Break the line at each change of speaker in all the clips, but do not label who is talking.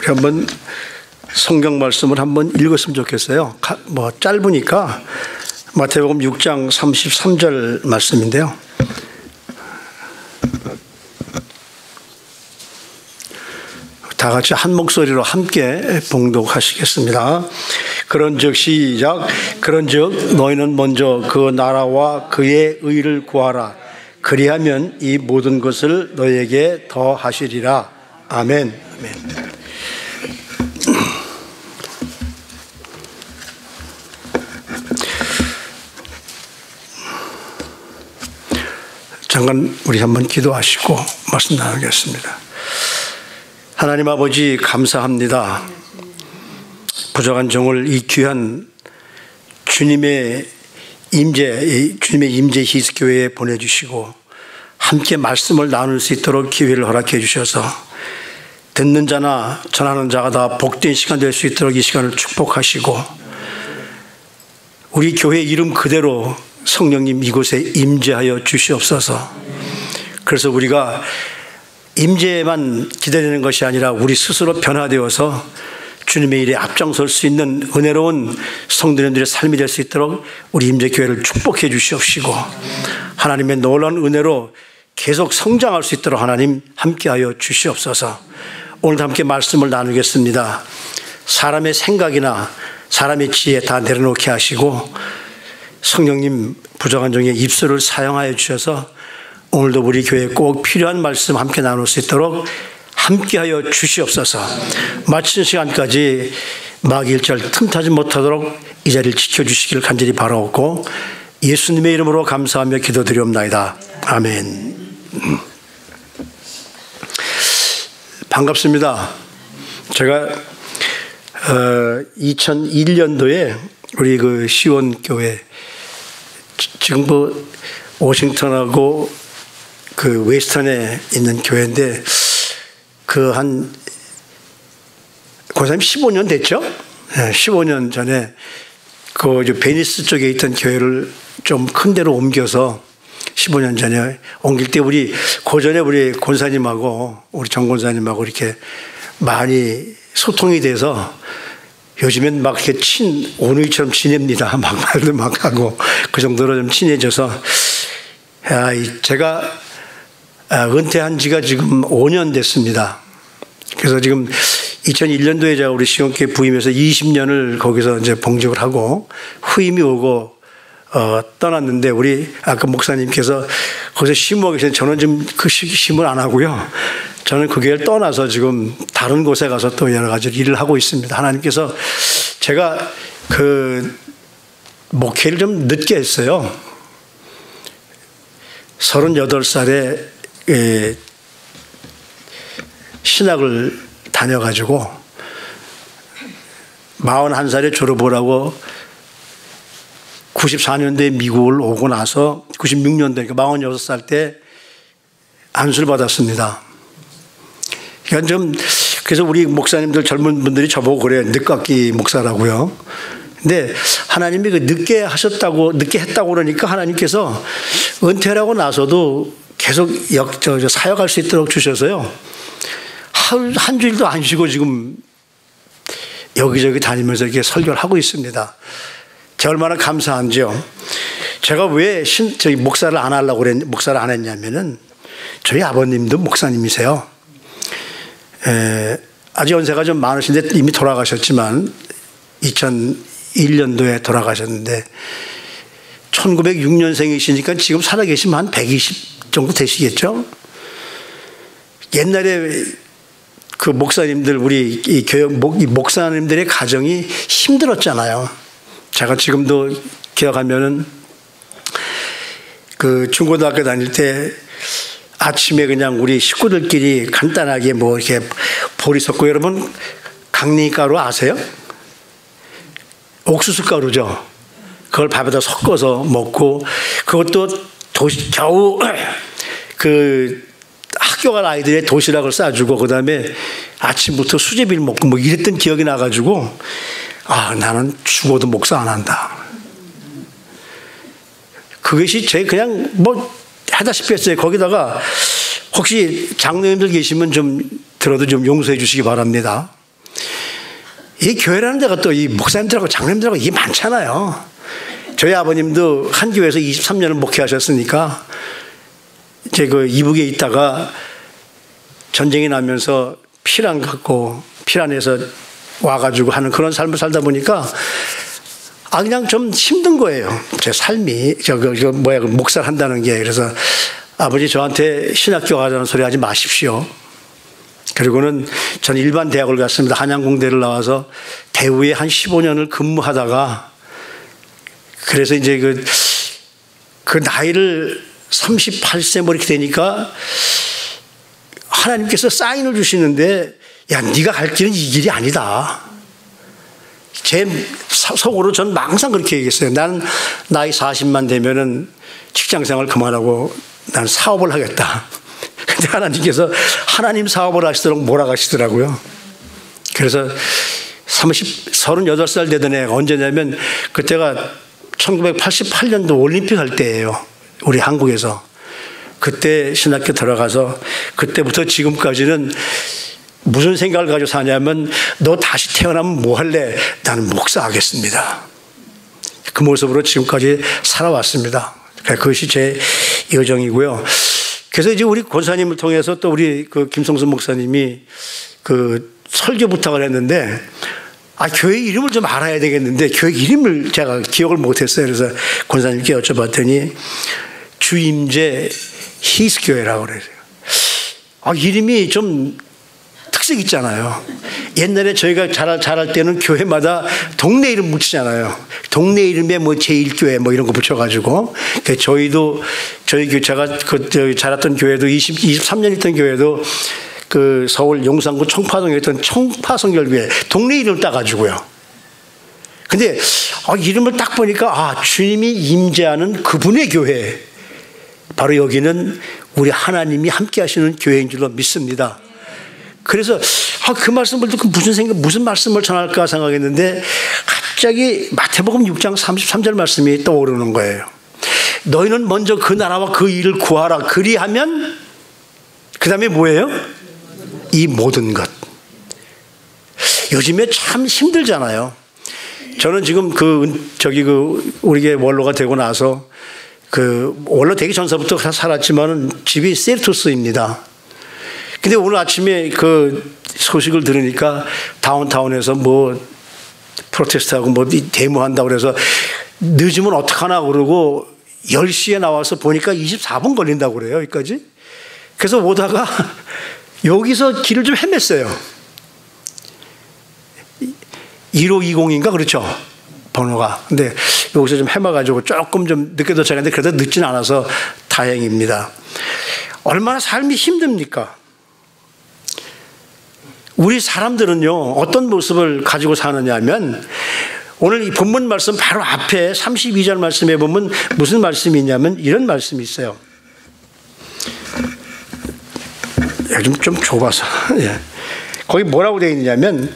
한번 성경 말씀을 한번 읽었으면 좋겠어요. 뭐 짧으니까 마태복음 6장 33절 말씀인데요. 다 같이 한 목소리로 함께 봉독하시겠습니다. 그런즉 시작. 그런즉 너희는 먼저 그 나라와 그의 의를 구하라. 그리하면 이 모든 것을 너희에게 더하시리라. 아멘. 아멘. 잠깐 우리 한번 기도하시고 말씀 나누겠습니다. 하나님 아버지 감사합니다. 부족한 종을 이 귀한 주님의 임재 히스교회에 보내주시고 함께 말씀을 나눌 수 있도록 기회를 허락해 주셔서 듣는 자나 전하는 자가 다 복된 시간 될 수 있도록 이 시간을 축복하시고 우리 교회 이름 그대로 성령님 이곳에 임재하여 주시옵소서. 그래서 우리가 임재만 기다리는 것이 아니라 우리 스스로 변화되어서 주님의 일에 앞장설 수 있는 은혜로운 성도님들의 삶이 될 수 있도록 우리 임재교회를 축복해 주시옵시고 하나님의 놀라운 은혜로 계속 성장할 수 있도록 하나님 함께하여 주시옵소서. 오늘도 함께 말씀을 나누겠습니다. 사람의 생각이나 사람의 지혜 다 내려놓게 하시고 성령님 부족한 종의 입술을 사용하여 주셔서 오늘도 우리 교회에 꼭 필요한 말씀 함께 나눌 수 있도록 함께하여 주시옵소서. 마치는 시간까지 마귀 일절 틈타지 못하도록 이 자리를 지켜주시기를 간절히 바라옵고 예수님의 이름으로 감사하며 기도드리옵나이다. 아멘. 반갑습니다. 제가 2001년도에 우리 그 시원교회 지금 뭐 워싱턴하고 그 웨스턴에 있는 교회인데 그 한 고사님 15년 됐죠? 15년 전에 그 베니스 쪽에 있던 교회를 좀 큰 데로 옮겨서 15년 전에 옮길 때 우리 고전에 우리 권사님하고 우리 정 권사님하고 이렇게 많이 소통이 돼서 요즘엔 막 이렇게 오누이처럼 지냅니다. 막 말도 막 하고 그 정도로 좀 친해져서 제가 은퇴한 지가 지금 5년 됐습니다. 그래서 지금 2001년도에 제가 우리 시원교회 부임해서 20년을 거기서 이제 봉직을 하고 후임이 오고 떠났는데 우리 아까 목사님께서 거기서 심호하고 계시는데 저는 지금 그 심을 안 하고요. 저는 그 교회를 떠나서 지금 다른 곳에 가서 또 여러 가지 일을 하고 있습니다. 하나님께서 제가 그 목회를 좀 늦게 했어요. 38살에 신학을 다녀가지고 41살에 졸업을 하고 94년도에 미국을 오고 나서 96년도에 46살 때 안수를 받았습니다. 그러니까 그래서 우리 목사님들 젊은 분들이 저보고 그래요. 늦깎이 목사라고요. 근데 하나님이 그 늦게 했다고 그러니까 하나님께서 은퇴하고 나서도 계속 사역할 수 있도록 주셔서요. 한 주일도 안 쉬고 지금 여기저기 다니면서 이렇게 설교를 하고 있습니다. 제가 얼마나 감사한지요. 제가 왜 목사를 안 했냐면은 저희 아버님도 목사님이세요. 아주 연세가 좀 많으신데 이미 돌아가셨지만 2001년도에 돌아가셨는데 1906년생이시니까 지금 살아계시면 한 120 정도 되시겠죠? 옛날에 그 목사님들 우리 이 교회 목사님들의 가정이 힘들었잖아요. 제가 지금도 기억하면은 그 중고등학교 다닐 때 아침에 그냥 우리 식구들끼리 간단하게 뭐 이렇게 보리 섞고 여러분 강냉이가루 아세요? 옥수수 가루죠. 그걸 밥에다 섞어서 먹고 그것도 겨우 그 학교 갈 아이들의 도시락을 싸주고 그다음에 아침부터 수제비를 먹고 뭐 이랬던 기억이 나가지고 나는 죽어도 목사 안 한다. 그것이 제 그냥 뭐 하다시피 했어요. 거기다가 혹시 장로님들 계시면 좀 들어도 좀 용서해 주시기 바랍니다. 이 교회라는 데가 또 이 목사님들하고 장로님들하고 이게 많잖아요. 저희 아버님도 한 교회에서 23년을 목회하셨으니까 이제 그 이북에 있다가 전쟁이 나면서 피란 갖고 피란에서 와가지고 하는 그런 삶을 살다 보니까 그냥 좀 힘든 거예요. 제 삶이 목사를 한다는 게. 그래서 아버지 저한테 신학교 가자는 소리 하지 마십시오. 그리고는 전 일반 대학을 갔습니다. 한양공대를 나와서 대우에 한 15년을 근무하다가 그래서 이제 그 나이를 38세 뭐 이렇게 되니까 하나님께서 사인을 주시는데 야, 네가 갈 길은 이 길이 아니다. 제 속으로 전 항상 그렇게 얘기했어요. 난 나이 40만 되면은 직장생활 그만하고 난 사업을 하겠다. 근데 하나님께서 하나님 사업을 하시도록 몰아가시더라고요. 그래서 38살 되던 애가 언제냐면 그때가 1988년도 올림픽 할 때예요. 우리 한국에서. 그때 신학교 들어가서 그때부터 지금까지는 무슨 생각을 가지고 사냐면 너 다시 태어나면 뭐 할래? 나는 목사하겠습니다. 그 모습으로 지금까지 살아왔습니다. 그것이 제 여정이고요. 그래서 이제 우리 권사님을 통해서 또 우리 그 김성수 목사님이 그 설교 부탁을 했는데 교회 이름을 좀 알아야 되겠는데 교회 이름을 제가 기억을 못했어요. 그래서 권사님께 여쭤봤더니 주임제 히스교회라고 그래요. 이름이 좀 특색 있잖아요. 옛날에 저희가 자랄 때는 교회마다 동네 이름 붙이잖아요. 동네 이름에 뭐 제1교회 뭐 이런 거 붙여가지고. 저희도, 제가 자랐던 교회도 23년 있던 교회도 그 서울 용산구 청파동에 있던 청파성결교회 동네 이름을 따가지고요. 근데 이름을 딱 보니까 주님이 임재하는 그분의 교회. 바로 여기는 우리 하나님이 함께 하시는 교회인 줄로 믿습니다. 그래서 그 말씀을 듣고 무슨 말씀을 전할까 생각했는데 갑자기 마태복음 6장 33절 말씀이 떠오르는 거예요. 너희는 먼저 그 나라와 그 일을 구하라. 그리하면 그 다음에 뭐예요? 이 모든 것. 요즘에 참 힘들잖아요. 저는 지금 우리 교회 원로가 되고 나서 원로 되기 전서부터 살았지만은 집이 셀토스입니다. 근데 오늘 아침에 그 소식을 들으니까 다운타운에서 뭐 프로테스트하고 뭐 데모한다고 그래서 늦으면 어떡하나 그러고 10시에 나와서 보니까 24분 걸린다고 그래요, 여기까지. 그래서 오다가 여기서 길을 좀 헤맸어요. 1520인가 그렇죠? 번호가. 근데 여기서 좀 헤매가지고 조금 좀 늦게 도착했는데 그래도 늦진 않아서 다행입니다. 얼마나 삶이 힘듭니까? 우리 사람들은요, 어떤 모습을 가지고 사느냐 하면, 오늘 이 본문 말씀 바로 앞에 32절 말씀에 보면 무슨 말씀이 있냐면 이런 말씀이 있어요. 좀 좁아서. 예. 거기 뭐라고 되어 있냐면,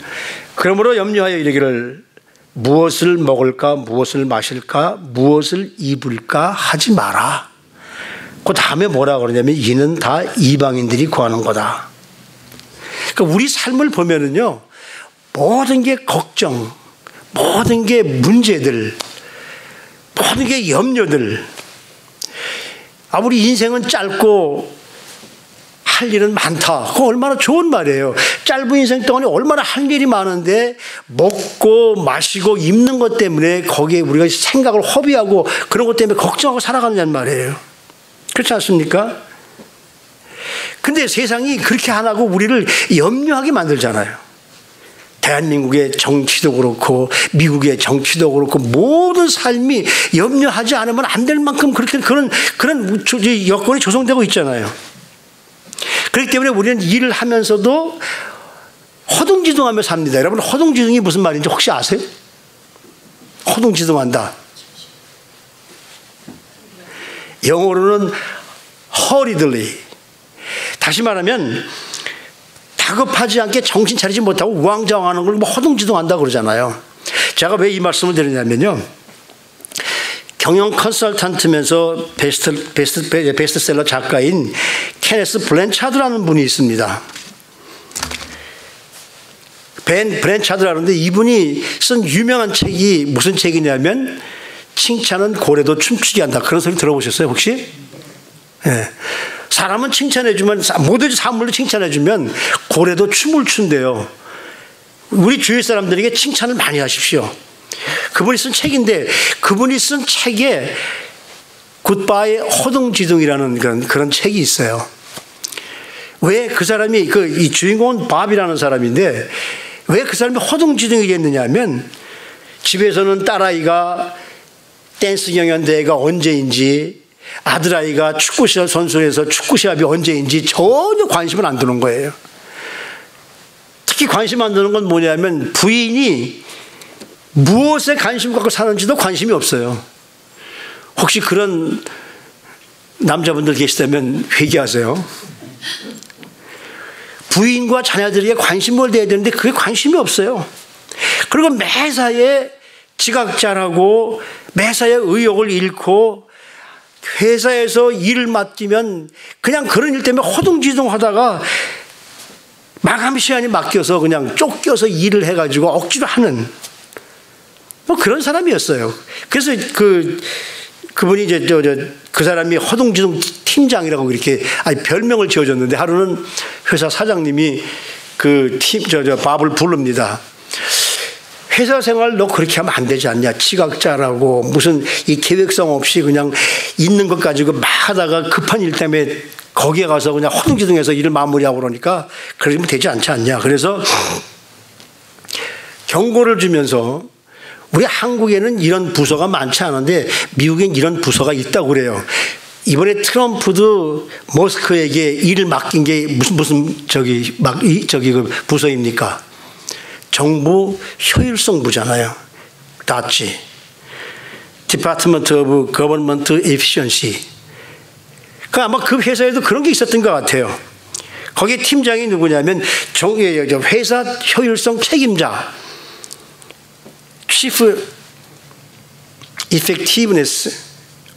그러므로 염려하여 이르기를 무엇을 먹을까, 무엇을 마실까, 무엇을 입을까 하지 마라. 그 다음에 뭐라고 그러냐면 이는 다 이방인들이 구하는 거다. 그러니까 우리 삶을 보면은요, 모든 게 걱정, 모든 게 문제들, 모든 게 염려들. 우리 인생은 짧고 할 일은 많다. 그거 얼마나 좋은 말이에요. 짧은 인생 동안에 얼마나 할 일이 많은데 먹고 마시고 입는 것 때문에 거기에 우리가 생각을 허비하고 그런 것 때문에 걱정하고 살아가느냐는 말이에요. 그렇지 않습니까? 근데 세상이 그렇게 안 하고 우리를 염려하게 만들잖아요. 대한민국의 정치도 그렇고 미국의 정치도 그렇고 모든 삶이 염려하지 않으면 안 될 만큼 그런 여건이 조성되고 있잖아요. 그렇기 때문에 우리는 일을 하면서도 허둥지둥하며 삽니다. 여러분, 허둥지둥이 무슨 말인지 혹시 아세요? 허둥지둥한다. 영어로는 hurriedly. 다시 말하면 다급하지 않게 정신 차리지 못하고 우왕좌왕하는 걸 허둥지둥한다 그러잖아요. 제가 왜 이 말씀을 드리냐면요, 경영 컨설턴트면서 베스트셀러 작가인 케네스 블랜차드라는 분이 있습니다. 브랜차드라는데 이분이 쓴 유명한 책이 무슨 책이냐면 칭찬은 고래도 춤추게 한다. 그런 소리 들어보셨어요 혹시? 네. 사람은 칭찬해주면, 모든 사물로 칭찬해주면 고래도 춤을 춘대요. 우리 주위 사람들에게 칭찬을 많이 하십시오. 그분이 쓴 책인데, 그분이 쓴 책에 굿바이 허둥지둥이라는 그런 책이 있어요. 왜 그 사람이, 이 주인공은 밥이라는 사람인데, 왜 그 사람이 허둥지둥이 됐느냐 하면, 집에서는 딸아이가 댄스 경연대회가 언제인지, 아들아이가 축구시합 선수에서 축구시합이 언제인지 전혀 관심을 안 두는 거예요. 특히 관심 안 두는 건 뭐냐면 부인이 무엇에 관심 갖고 사는지도 관심이 없어요. 혹시 그런 남자분들 계시다면 회개하세요. 부인과 자녀들에게 관심을 내야 되는데 그게 관심이 없어요. 그리고 매사에 지각자라고 매사에 의욕을 잃고 회사에서 일을 맡기면 그냥 그런 일 때문에 허둥지둥 하다가 마감 시간이 맡겨서 그냥 쫓겨서 일을 해가지고 억지로 하는 뭐 그런 사람이었어요. 그래서 그분이 이제 그 사람이 허둥지둥 팀장이라고 그렇게 별명을 지어줬는데 하루는 회사 사장님이 밥을 부릅니다. 회사 생활 너 그렇게 하면 안 되지 않냐. 지각자라고 무슨 이 계획성 없이 그냥 있는 것 가지고 막 하다가 급한 일 때문에 거기에 가서 그냥 허둥지둥해서 일을 마무리하고 그러니까 그러면 되지 않지 않냐. 그래서 경고를 주면서 우리 한국에는 이런 부서가 많지 않은데 미국엔 이런 부서가 있다고 그래요. 이번에 트럼프도 머스크에게 일을 맡긴 게 무슨 그 부서입니까? 정부 효율성부잖아요. 닿지. Department of Government Efficiency. 아마 그 회사에도 그런 게 있었던 것 같아요. 거기에 팀장이 누구냐면 회사 효율성 책임자, Chief Effectiveness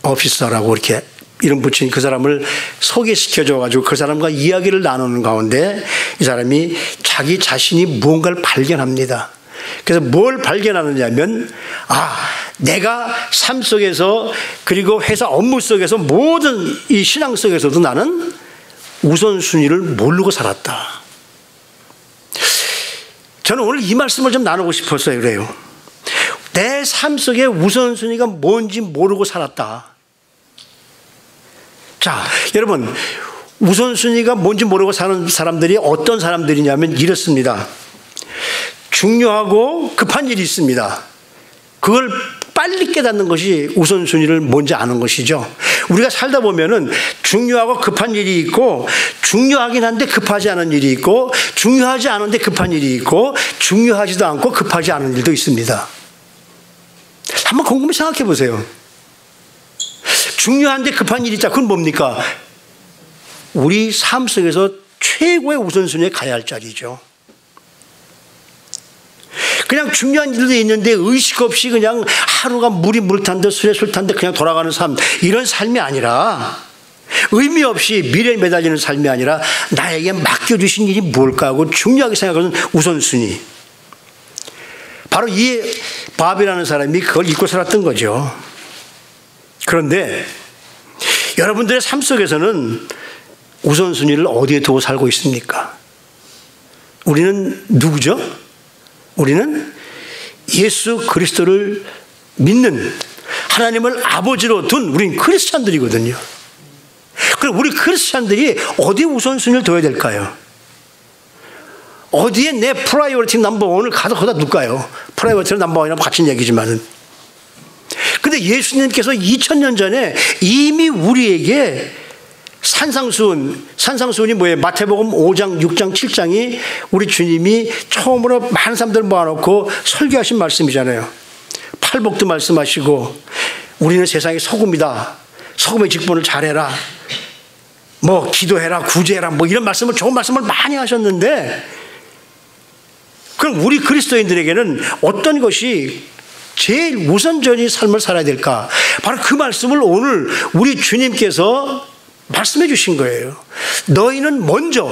Officer라고 이렇게 이름 붙인 그 사람을 소개시켜줘가지고 그 사람과 이야기를 나누는 가운데 이 사람이 자기 자신이 무언가를 발견합니다. 그래서 뭘 발견하느냐면 내가 삶 속에서 그리고 회사 업무 속에서 모든 이 신앙 속에서도 나는 우선순위를 모르고 살았다. 저는 오늘 이 말씀을 좀 나누고 싶었어요. 그래요. 내 삶 속에 우선순위가 뭔지 모르고 살았다. 자, 여러분, 우선순위가 뭔지 모르고 사는 사람들이 어떤 사람들이냐면 이렇습니다. 중요하고 급한 일이 있습니다. 그걸 빨리 깨닫는 것이 우선순위를 뭔지 아는 것이죠. 우리가 살다 보면은 중요하고 급한 일이 있고, 중요하긴 한데 급하지 않은 일이 있고, 중요하지 않은데 급한 일이 있고, 중요하지도 않고 급하지 않은 일도 있습니다. 한번 곰곰이 생각해 보세요. 중요한데 급한 일이 있다. 그건 뭡니까? 우리 삶 속에서 최고의 우선순위에 가야 할 자리죠. 그냥 중요한 일도 있는데 의식 없이 그냥 하루가 물이 물 탄 듯 술에 술 탄 듯 그냥 돌아가는 삶, 이런 삶이 아니라, 의미 없이 미래에 매달리는 삶이 아니라 나에게 맡겨주신 일이 뭘까 하고 중요하게 생각하는 우선순위. 바로 이 밥이라는 사람이 그걸 잊고 살았던 거죠. 그런데 여러분들의 삶 속에서는 우선순위를 어디에 두고 살고 있습니까? 우리는 누구죠? 우리는 예수 그리스도를 믿는 하나님을 아버지로 둔 우린 크리스찬들이거든요. 그럼 우리 크리스찬들이 어디에 우선순위를 둬야 될까요? 어디에 내 프라이어리티 넘버원을 거기다 둘까요? 프라이어리티 넘버원이랑 같은 얘기지만은. 근데 예수님께서 2000년 전에 이미 우리에게 산상수훈이 뭐예요? 마태복음 5장, 6장, 7장이 우리 주님이 처음으로 많은 사람들 모아놓고 설교하신 말씀이잖아요. 팔복도 말씀하시고, 우리는 세상의 소금이다. 소금의 직분을 잘해라. 뭐 기도해라, 구제해라, 뭐 이런 말씀을, 좋은 말씀을 많이 하셨는데, 그럼 우리 그리스도인들에게는 어떤 것이 제일 우선적인 삶을 살아야 될까? 바로 그 말씀을 오늘 우리 주님께서 말씀해 주신 거예요. 너희는 먼저.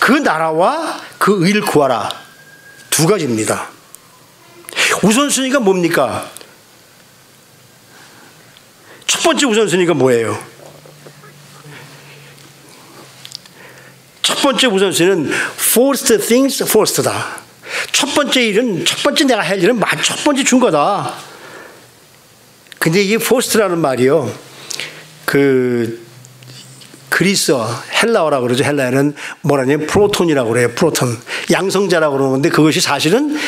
그 나라와 그 의를 구하라. 두 가지입니다. 우선순위가 뭡니까? 첫 번째 우선순위가 뭐예요? 첫 번째 우선순위는 first things first다. 첫 번째 일은, 첫 번째 내가 할 일은 첫 번째 준 거다. 근데 이게 first라는 말이요, 그리스어, 헬라어라고 그러죠. 헬라어는 뭐라냐면 프로톤이라고 그래요. 프로톤. 양성자라고 그러는데 그것이 사실은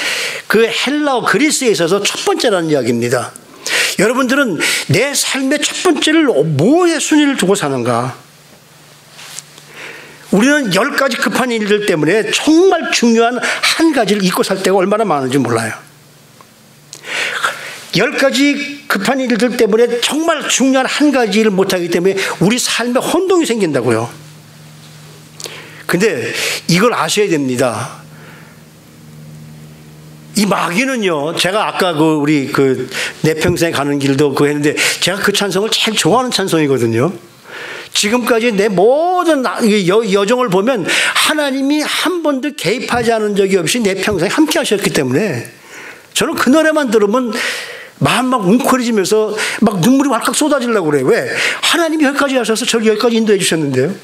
그 헬라어 그리스에 있어서 첫 번째라는 이야기입니다. 여러분들은 내 삶의 첫 번째를 뭐에 순위를 두고 사는가? 우리는 10가지 급한 일들 때문에 정말 중요한 한 가지를 잊고 살 때가 얼마나 많은지 몰라요. 10가지 급한 일들 때문에 정말 중요한 한 가지를 못하기 때문에 우리 삶에 혼동이 생긴다고요. 근데 이걸 아셔야 됩니다. 이 마귀는요, 제가 아까 우리 내 평생에 가는 길도 했는데 제가 그 찬송을 제일 좋아하는 찬송이거든요. 지금까지 내 모든 여정을 보면 하나님이 한 번도 개입하지 않은 적이 없이 내 평생에 함께 하셨기 때문에 저는 그 노래만 들으면 마음 막 웅크러지면서 막 눈물이 왈칵 쏟아지려고 그래요. 왜? 하나님이 여기까지 하셔서 저를 여기까지 인도해 주셨는데요.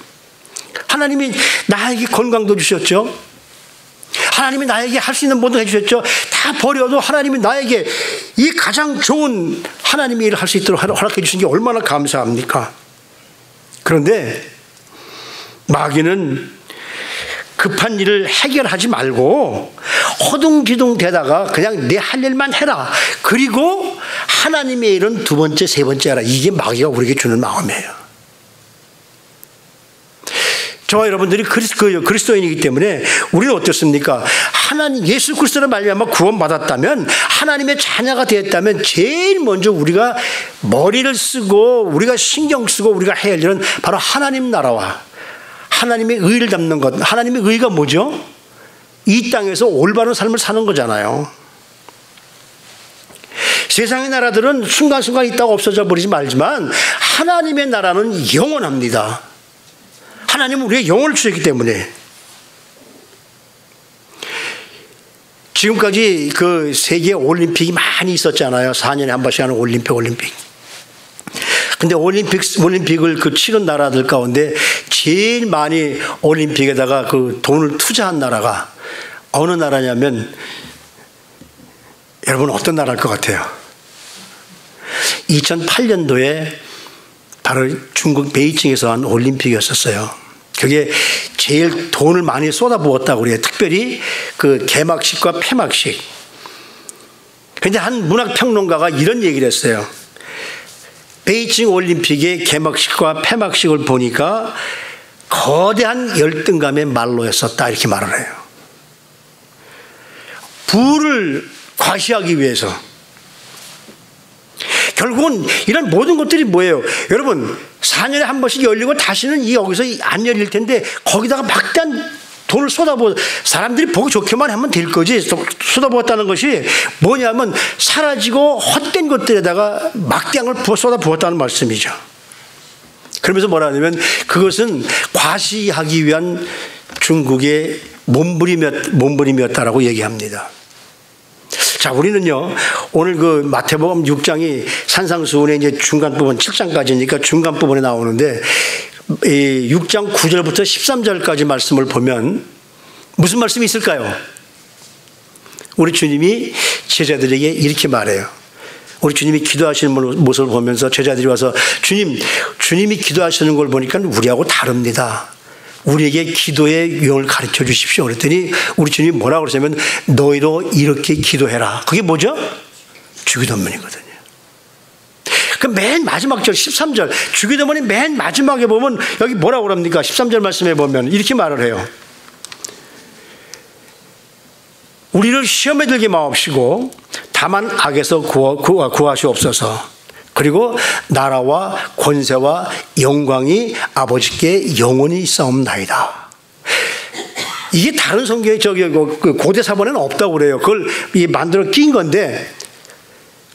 하나님이 나에게 건강도 주셨죠. 하나님이 나에게 할 수 있는 모든 거 해주셨죠. 다 버려도 하나님이 나에게 이 가장 좋은 하나님의 일을 할 수 있도록 허락해 주신 게 얼마나 감사합니까? 그런데 마귀는 급한 일을 해결하지 말고 허둥지둥 대다가 그냥 내 할 일만 해라. 그리고 하나님의 일은 두 번째, 세 번째 하라. 이게 마귀가 우리에게 주는 마음이에요. 저와 여러분들이 그리스도인이기 때문에 우리는 어떻습니까? 하나님 예수 그리스도로 말미암아 구원받았다면, 하나님의 자녀가 되었다면 제일 먼저 우리가 머리를 쓰고 우리가 신경 쓰고 우리가 해야 할 일은 바로 하나님 나라와 하나님의 의를 담는 것. 하나님의 의가 뭐죠? 이 땅에서 올바른 삶을 사는 거잖아요. 세상의 나라들은 순간순간 있다가 없어져 버리지 말지만 하나님의 나라는 영원합니다. 하나님은 우리의 영혼을 주셨기 때문에. 지금까지 그 세계 올림픽이 많이 있었잖아요. 4년에 한 번씩 하는 올림픽. 근데 올림픽을 치른 나라들 가운데 제일 많이 올림픽에다가 돈을 투자한 나라가 어느 나라냐면, 여러분 어떤 나라일 것 같아요? 2008년도에 바로 중국 베이징에서 한 올림픽이었었어요. 그게 제일 돈을 많이 쏟아부었다고 그래요. 특별히 그 개막식과 폐막식. 그런데 한 문학평론가가 이런 얘기를 했어요. 베이징 올림픽의 개막식과 폐막식을 보니까 거대한 열등감의 말로였었다, 이렇게 말을 해요. 부를 과시하기 위해서. 결국은 이런 모든 것들이 뭐예요? 여러분, 4년에 한 번씩 열리고 다시는 여기서 안 열릴 텐데 거기다가 막대한 돈을 쏟아부어, 사람들이 보기 좋게만 하면 될 거지. 쏟아부었다는 것이 뭐냐면 사라지고 헛된 것들에다가 막대한 걸 쏟아부었다는 말씀이죠. 그러면서 뭐라 하냐면 그것은 과시하기 위한 중국의 몸부림이었다라고 얘기합니다. 자, 우리는요, 오늘 마태복음 6장이 산상수훈의 이제 중간 부분, 7장까지니까 중간 부분에 나오는데, 6장 9절부터 13절까지 말씀을 보면 무슨 말씀이 있을까요? 우리 주님이 제자들에게 이렇게 말해요. 우리 주님이 기도하시는 모습을 보면서 제자들이 와서 주님이 기도하시는 걸 보니까 우리하고 다릅니다. 우리에게 기도의 유형을 가르쳐 주십시오. 그랬더니 우리 주님이 뭐라고 그러냐면 너희도 이렇게 기도해라. 그게 뭐죠? 주기도문이거든요. 그 맨 마지막 절 13절 주기도문이 맨 마지막에 보면 여기 뭐라고 그럽니까? 13절 말씀에 보면 이렇게 말을 해요. 우리를 시험에 들게 마옵시고 다만 악에서 구하시옵소서. 그리고 나라와 권세와 영광이 아버지께 영원히 있사옵나이다. 이게 다른 성경에 고대 사본에는 없다고 그래요. 그걸 만들어 낀 건데,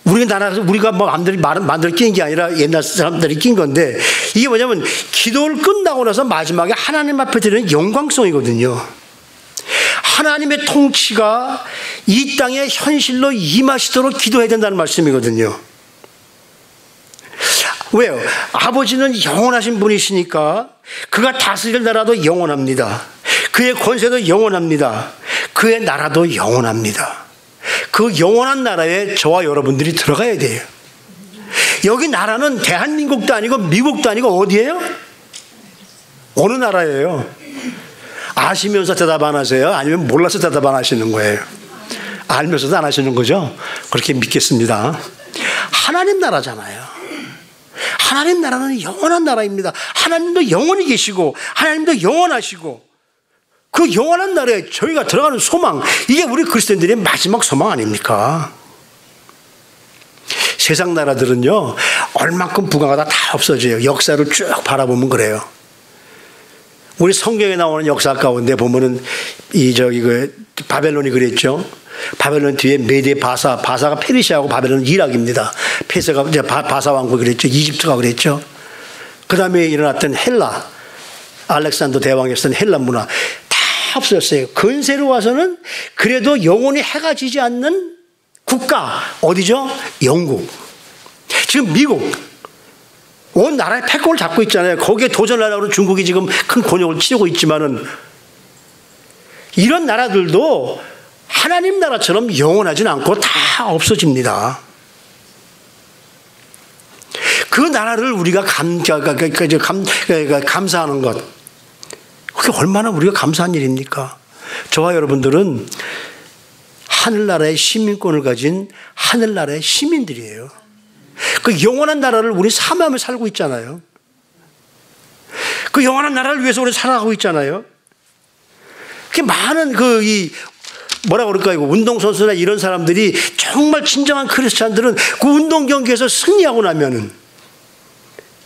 우리가 뭐 만들어 낀 게 아니라 옛날 사람들이 낀 건데, 이게 뭐냐면 기도를 끝나고 나서 마지막에 하나님 앞에 드리는 영광송이거든요. 하나님의 통치가 이 땅에 현실로 임하시도록 기도해야 된다는 말씀이거든요. 왜요? 아버지는 영원하신 분이시니까 그가 다스릴 나라도 영원합니다. 그의 권세도 영원합니다. 그의 나라도 영원합니다. 그 영원한 나라에 저와 여러분들이 들어가야 돼요. 여기 나라는 대한민국도 아니고 미국도 아니고 어디예요? 어느 나라예요? 아시면서 대답 안 하세요? 아니면 몰라서 대답 안 하시는 거예요? 알면서도 안 하시는 거죠? 그렇게 믿겠습니다. 하나님 나라잖아요. 하나님 나라는 영원한 나라입니다. 하나님도 영원히 계시고 하나님도 영원하시고 그 영원한 나라에 저희가 들어가는 소망, 이게 우리 그리스도인들의 마지막 소망 아닙니까? 세상 나라들은요, 얼만큼 부강하다 다 없어져요. 역사를 쭉 바라보면 그래요. 우리 성경에 나오는 역사 가운데 보면은 바벨론이 그랬죠. 바벨론 뒤에 메데 바사가 페르시아하고 바벨론은 이락입니다. 페르시아가 이제 바사 왕국이 그랬죠. 이집트가 그랬죠. 그 다음에 일어났던 헬라, 알렉산더 대왕이 쓰던 헬라 문화 다 없어졌어요. 근세로 와서는 그래도 영원히 해가 지지 않는 국가 어디죠? 영국. 지금 미국 온 나라의 패권을 잡고 있잖아요. 거기에 도전하려고 중국이 지금 큰 곤욕을 치르고 있지만은 이런 나라들도 하나님 나라처럼 영원하진 않고 다 없어집니다. 그 나라를 우리가 감사하는 것, 그게 얼마나 우리가 감사한 일입니까? 저와 여러분들은 하늘나라의 시민권을 가진 하늘나라의 시민들이에요. 그 영원한 나라를 우리 사모하며 살고 있잖아요. 그 영원한 나라를 위해서 우리 살아가고 있잖아요. 그 많은 뭐라고 그럴까요? 운동선수나 이런 사람들이 정말 진정한 크리스찬들은 그 운동 경기에서 승리하고 나면은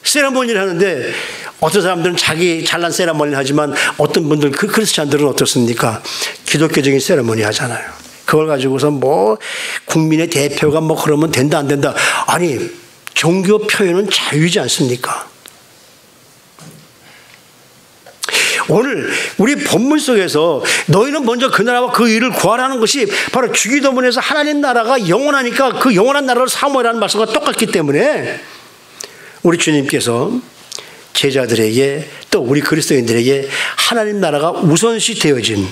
세레모니를 하는데 어떤 사람들은 자기 잘난 세레모니를 하지만 어떤 분들 그 크리스찬들은 어떻습니까? 기독교적인 세레모니 하잖아요. 그걸 가지고서 뭐 국민의 대표가 뭐 그러면 된다 안 된다. 아니 종교 표현은 자유이지 않습니까? 오늘 우리 본문 속에서 너희는 먼저 그 나라와 그 일을 구하라는 것이 바로 주기도문에서 하나님 나라가 영원하니까 그 영원한 나라를 사모하라는 말씀과 똑같기 때문에 우리 주님께서 제자들에게 또 우리 그리스도인들에게 하나님 나라가 우선시 되어진,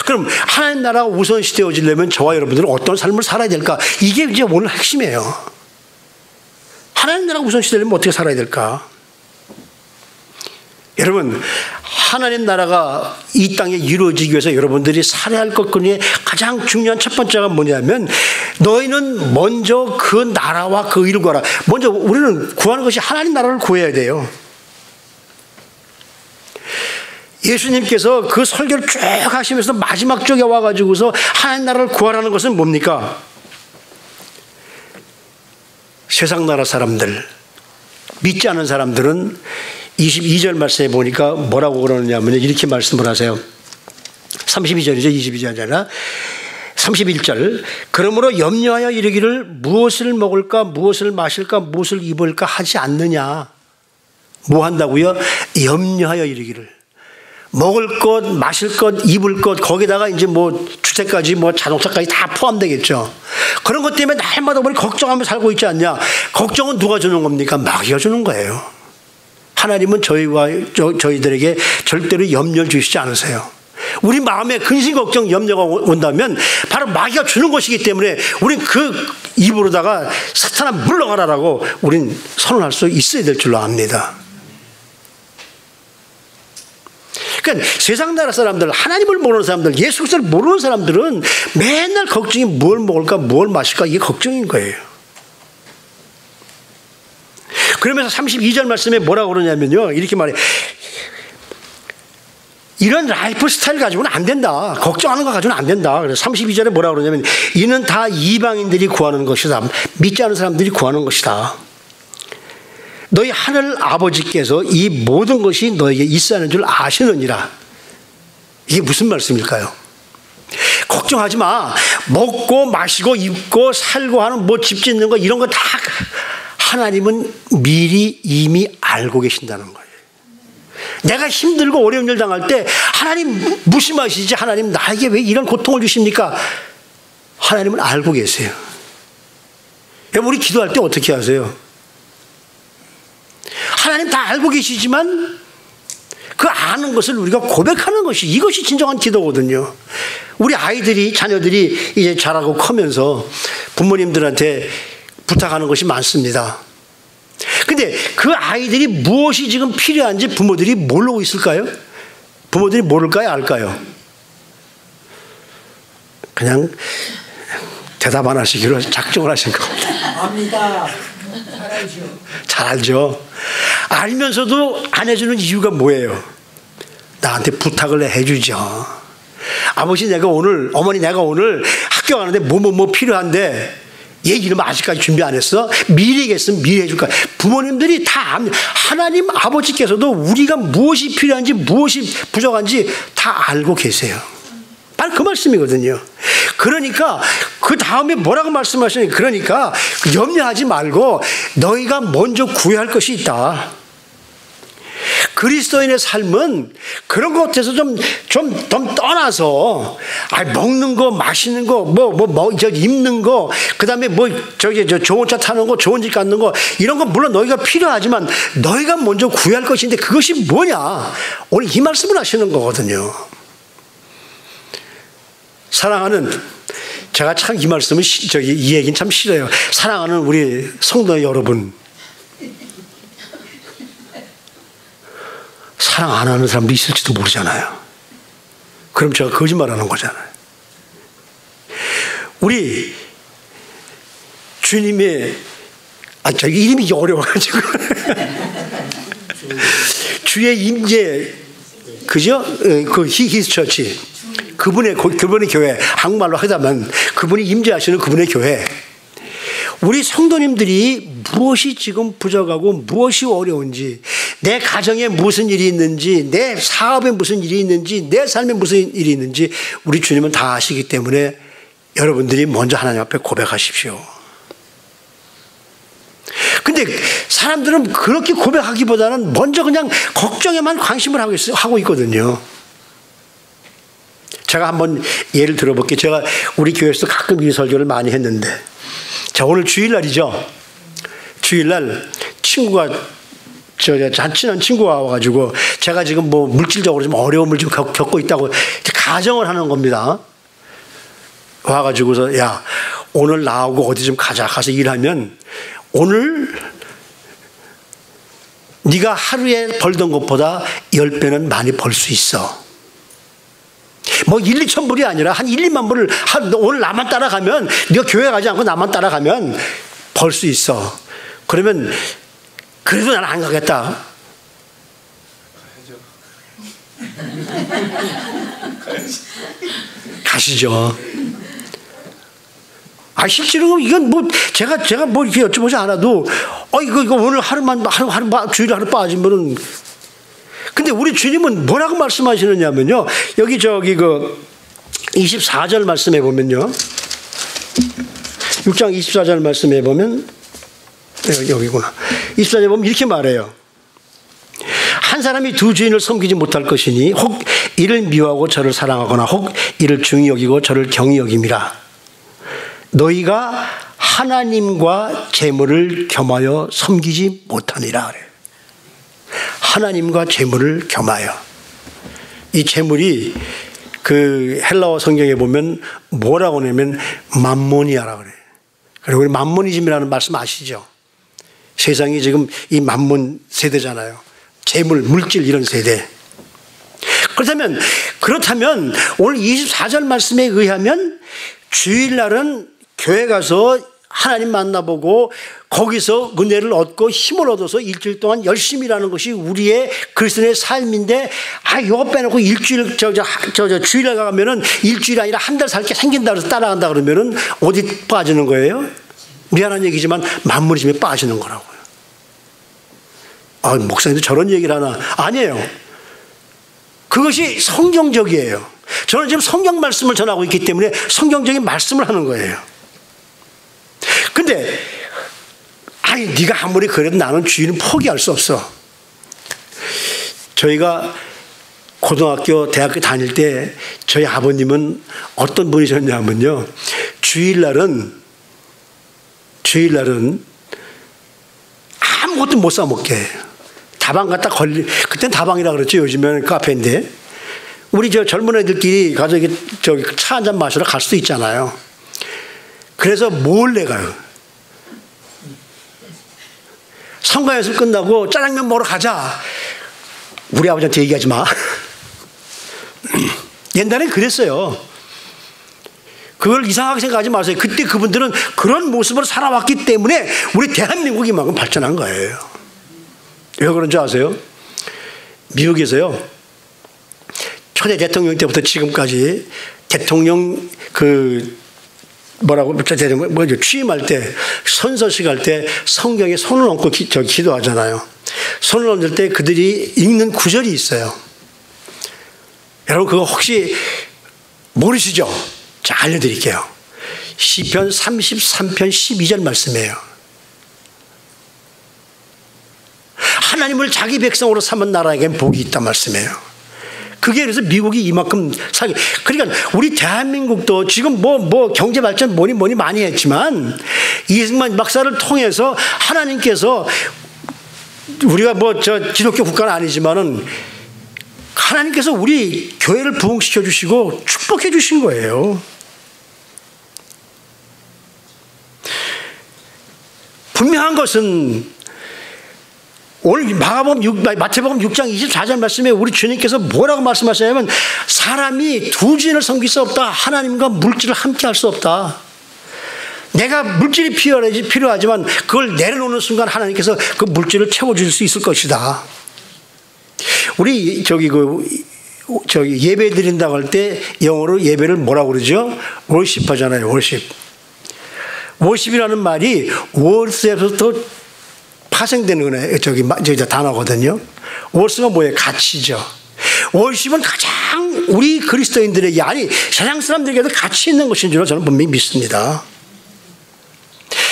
그럼 하나님 나라가 우선시 되어지려면 저와 여러분들은 어떤 삶을 살아야 될까? 이게 이제 오늘 핵심이에요. 하나님 나라가 우선시 되려면 어떻게 살아야 될까? 여러분, 하나님 나라가 이 땅에 이루어지기 위해서 여러분들이 살아야 할 것 중에 가장 중요한 첫 번째가 뭐냐면 너희는 먼저 그 나라와 그 일을 구하라. 먼저 우리는 구하는 것이 하나님 나라를 구해야 돼요. 예수님께서 그 설교를 쭉 하시면서 마지막 쪽에 와가지고서 하나님 나라를 구하라는 것은 뭡니까? 세상 나라 사람들, 믿지 않은 사람들은 22절 말씀에 보니까 뭐라고 그러느냐면 이렇게 말씀을 하세요. 32절이죠. 22절이 아니라 31절. 그러므로 염려하여 이르기를 무엇을 먹을까 무엇을 마실까 무엇을 입을까 하지 않느냐. 뭐 한다고요? 염려하여 이르기를. 먹을 것, 마실 것, 입을 것, 거기다가 이제 뭐 주택까지 뭐 자동차까지 다 포함되겠죠. 그런 것 때문에 날마다 우리 걱정하며 살고 있지 않냐. 걱정은 누가 주는 겁니까? 마귀가 주는 거예요. 하나님은 저희들에게 절대로 염려를 주시지 않으세요. 우리 마음에 근심, 걱정, 염려가 온다면 바로 마귀가 주는 것이기 때문에 우린 그 입으로다가 사탄아 물러가라라고 우린 선언할 수 있어야 될 줄로 압니다. 그러니까 세상 나라 사람들, 하나님을 모르는 사람들, 예수 그리스도를 모르는 사람들은 맨날 걱정이 뭘 먹을까, 뭘 마실까, 이게 걱정인 거예요. 그러면서 32절 말씀에 뭐라고 그러냐면요, 이렇게 말해. 이런 라이프 스타일 가지고는 안 된다. 걱정하는 거 가지고는 안 된다. 그래서 32절에 뭐라고 그러냐면 이는 다 이방인들이 구하는 것이다. 믿지 않는 사람들이 구하는 것이다. 너희 하늘 아버지께서 이 모든 것이 너에게 있어야 하는 줄 아시느니라. 이게 무슨 말씀일까요? 걱정하지 마. 먹고 마시고 입고 살고 하는 뭐 집 짓는 거 이런 거 다 하나님은 미리 이미 알고 계신다는 거예요. 내가 힘들고 어려운 일 당할 때 하나님 무심하시지, 하나님 나에게 왜 이런 고통을 주십니까? 하나님은 알고 계세요. 여러분, 우리 기도할 때 어떻게 하세요? 하나님 다 알고 계시지만 그 아는 것을 우리가 고백하는 것이, 이것이 진정한 기도거든요. 우리 아이들이, 자녀들이 이제 자라고 커면서 부모님들한테 부탁하는 것이 많습니다. 근데 그 아이들이 무엇이 지금 필요한지 부모들이 모르고 있을까요? 부모들이 모를까요? 알까요? 그냥 대답 안 하시기로 작정을 하신 겁니다.
압니다. 잘 알죠.
잘 알죠. 알면서도 안 해주는 이유가 뭐예요? 나한테 부탁을 해주죠. 아버지, 내가 오늘, 어머니, 내가 오늘 학교 가는데 뭐 필요한데 얘 이름 아직까지 준비 안 했어? 미리 얘기했으면 미리 해줄 거야. 부모님들이 다 압니다. 하나님 아버지께서도 우리가 무엇이 필요한지, 무엇이 부족한지 다 알고 계세요. 바로 그 말씀이거든요. 그러니까 그 다음에 뭐라고 말씀하시는, 그러니까 염려하지 말고 너희가 먼저 구해야 할 것이 있다. 그리스도인의 삶은 그런 것에서 좀 떠나서, 먹는 거, 마시는 거, 입는 거, 그 다음에 좋은 차 타는 거, 좋은 집 갖는 거, 이런 건 물론 너희가 필요하지만 너희가 먼저 구해야 할 것인데 그것이 뭐냐? 오늘 이 말씀을 하시는 거거든요. 사랑하는, 제가 참 이 말씀을, 이 얘기는 참 싫어요. 사랑하는 우리 성도 여러분, 사랑 안 하는 사람도 있을지도 모르잖아요. 그럼 제가 거짓말하는 거잖아요. 우리 주님의, 저 이름이 어려워가지고 주의 임재, 그죠? 그 히스 처치, 그분의 교회, 한국말로 하자면 그분이 임재하시는 그분의 교회. 우리 성도님들이 무엇이 지금 부족하고 무엇이 어려운지, 내 가정에 무슨 일이 있는지, 내 사업에 무슨 일이 있는지, 내 삶에 무슨 일이 있는지 우리 주님은 다 아시기 때문에 여러분들이 먼저 하나님 앞에 고백하십시오. 근데 사람들은 그렇게 고백하기보다는 먼저 그냥 걱정에만 관심을 하고 있거든요. 제가 한번 예를 들어볼게요. 제가 우리 교회에서 가끔 이 설교를 많이 했는데, 자, 오늘 주일날이죠. 주일날 친구가, 친한 친구가 와가지고 제가 지금 물질적으로 좀 어려움을 좀 겪고 있다고 가정을 하는 겁니다. 와가지고서, 야, 오늘 나하고 어디 좀 가서 일하면 오늘 네가 하루에 벌던 것보다 10배는 많이 벌 수 있어. 1, 2천 불이 아니라 한 1, 2만 불을 오늘 나만 따라가면, 네가 교회 가지 않고 나만 따라가면 벌 수 있어. 그러면 그래도 나는 안 가겠다. 가시죠. 실제로 이건 제가 이렇게 여쭤보지 않아도, 이거 오늘 주일에 하루 빠지면은. 근데 우리 주님은 뭐라고 말씀하시느냐면요. 여기 24절 말씀해 보면요. 6장 24절 말씀해 보면, 여기구나. 24절 보면 이렇게 말해요. 한 사람이 두 주인을 섬기지 못할 것이니 혹 이를 미워하고 저를 사랑하거나 혹 이를 중히 여기고 저를 경히 여김이라. 너희가 하나님과 재물을 겸하여 섬기지 못하니라 그래요. 하나님과 재물을 겸하여. 이 재물이 그 헬라어 성경에 보면 뭐라고 하냐면 맘모니아라고 그래요. 그리고 우리 맘모니즘이라는 말씀 아시죠? 세상이 지금 이 맘몬 세대잖아요. 재물, 물질 이런 세대. 그렇다면 오늘 24절 말씀에 의하면 주일날은 교회 가서 하나님 만나보고 거기서 은혜를 얻고 힘을 얻어서 일주일 동안 열심히 일하는 것이 우리의 그리스도의 삶인데, 이거 빼놓고 일주일, 주일날 가면은 일주일 아니라 한 달 살게 생긴다 그래서 따라간다 그러면은 어디 빠지는 거예요? 미안한 얘기지만 만물이즘에 빠지는 거라고요. 목사님도 저런 얘기를 하나? 아니에요. 그것이 성경적이에요. 저는 지금 성경 말씀을 전하고 있기 때문에 성경적인 말씀을 하는 거예요. 근데 네가 아무리 그래도 나는 주인은 포기할 수 없어. 저희가 고등학교, 대학교 다닐 때 저희 아버님은 어떤 분이셨냐면요. 주일날은 아무것도 못 사 먹게 해요. 다방 갖다 그땐 다방이라 그랬죠. 요즘에는 카페인데. 우리 젊은 애들끼리 가서 차 한잔 마시러 갈 수도 있잖아요. 그래서 몰래 가요. 성가 연습 끝나고 짜장면 먹으러 가자. 우리 아버지한테 얘기하지 마. 옛날엔 그랬어요. 그걸 이상하게 생각하지 마세요. 그때 그분들은 그런 모습으로 살아왔기 때문에 우리 대한민국이 이만큼 발전한 거예요. 왜 그런 줄 아세요? 미국에서요, 초대 대통령 때부터 지금까지 대통령 취임할 때, 선서식 할 때 성경에 손을 얹고 기도하잖아요. 손을 얹을 때 그들이 읽는 구절이 있어요. 여러분 그거 혹시 모르시죠? 자, 알려드릴게요. 시편 33편 12절 말씀이에요. 하나님을 자기 백성으로 삼은 나라에겐 복이 있단 말씀이에요. 그게 그래서 미국이 이만큼 그러니까 우리 대한민국도 지금 뭐 경제 발전 뭐니 많이 했지만 이승만 박사를 통해서 하나님께서 우리가 기독교 국가는 아니지만은 하나님께서 우리 교회를 부흥시켜 주시고 축복해 주신 거예요. 분명한 것은 오늘 마태복음 6장 24절 말씀에 우리 주님께서 뭐라고 말씀하시냐면 사람이 두 주인을 섬길 수 없다. 하나님과 물질을 함께 할 수 없다. 내가 물질이 필요하지만 그걸 내려놓는 순간 하나님께서 그 물질을 채워줄 수 있을 것이다. 우리 예배 드린다고 할 때 영어로 예배를 뭐라고 그러죠? 월십 하잖아요. 월십. 월십이라는 말이 월스에서부터 파생되는 단어거든요. 월스가 뭐예요? 가치죠. 월십은 가장 우리 그리스도인들에게, 아니 세상 사람들에게도 가치 있는 것인 줄 저는 분명히 믿습니다.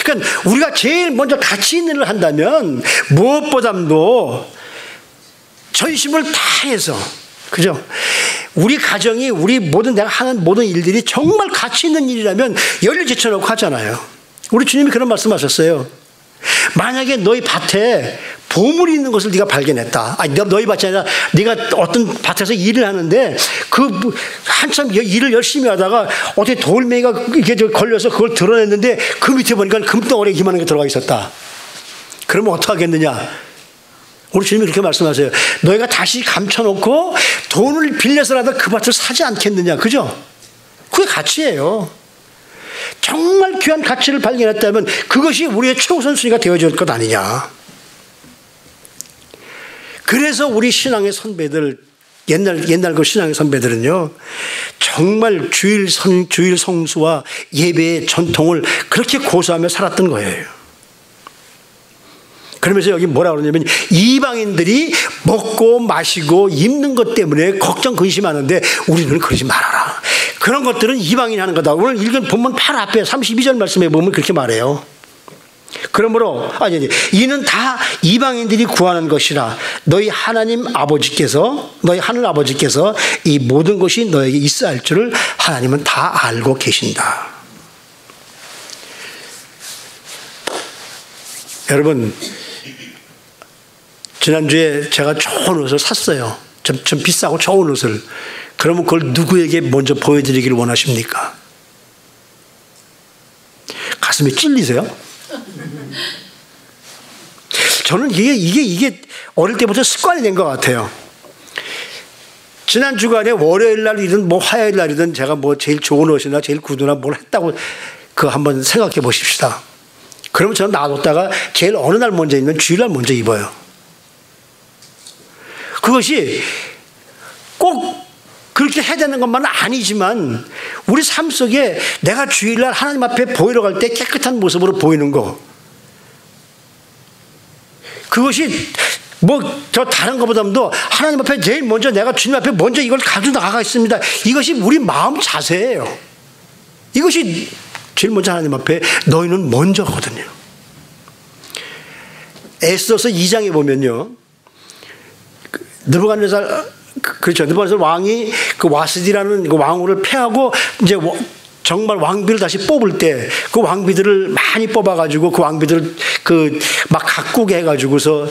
그러니까 우리가 제일 먼저 가치 있는 일을 한다면 무엇보다도 전심을 다해서, 그죠? 우리 가정이, 내가 하는 모든 일들이 정말 가치 있는 일이라면 열을 제쳐놓고 하잖아요. 우리 주님이 그런 말씀하셨어요. 만약에 너희 밭에 보물이 있는 것을 네가 발견했다. 너희 밭이 아니라 네가 어떤 밭에서 일을 하는데 한참 일을 열심히 하다가 어떻게 돌멩이가 이렇게 걸려서 그걸 드러냈는데 그 밑에 보니까 금덩어리에 이만한 게 들어가 있었다. 그러면 어떻게 하겠느냐? 우리 주님이 그렇게 말씀하세요. 너희가 다시 감춰놓고 돈을 빌려서라도 그 밭을 사지 않겠느냐. 그죠? 그게 가치예요. 정말 귀한 가치를 발견했다면 그것이 우리의 최우선순위가 되어질 것 아니냐. 그래서 우리 신앙의 선배들, 옛날 그 신앙의 선배들은요, 정말 주일 성수와 예배의 전통을 그렇게 고수하며 살았던 거예요. 그러면서 여기 뭐라 그러냐면 이방인들이 먹고 마시고 입는 것 때문에 걱정 근심하는데 우리는 그러지 말아라. 그런 것들은 이방인이 하는 거다. 오늘 읽은 본문 8 앞에 32절 말씀에 보면 그렇게 말해요. 그러므로 이는 다 이방인들이 구하는 것이라 너희 하나님 아버지께서, 너희 하늘 아버지께서 이 모든 것이 너에게 있어야 할 줄을 하나님은 다 알고 계신다. 여러분, 지난주에 제가 좋은 옷을 샀어요. 좀 비싸고 좋은 옷을. 그러면 그걸 누구에게 먼저 보여드리기를 원하십니까? 가슴이 찔리세요? 저는 이게 어릴 때부터 습관이 된 것 같아요. 지난 주간에 월요일 날이든 화요일 날이든 제가 제일 좋은 옷이나 제일 구두나 뭘 했다고 한번 생각해 보십시다. 그러면 저는 놔뒀다가 제일 어느 날 먼저 입는 주일날 먼저 입어요. 그것이 꼭 그렇게 해야 되는 것만은 아니지만 우리 삶 속에 내가 주일날 하나님 앞에 보이러 갈 때 깨끗한 모습으로 보이는 거, 그것이 저 다른 것보다도 하나님 앞에 제일 먼저 내가 주님 앞에 먼저 이걸 가지고 나가겠습니다. 이것이 우리 마음 자세예요. 이것이 제일 먼저 하나님 앞에 너희는 먼저거든요. 에스더서 2장에 보면요, 그렇죠. 느부갓네살 왕이 그 와스디라는 그 왕후를 패하고 이제 정말 왕비를 다시 뽑을 때 그 왕비들을 많이 뽑아가지고 그 왕비들을 막 가꾸게 해가지고서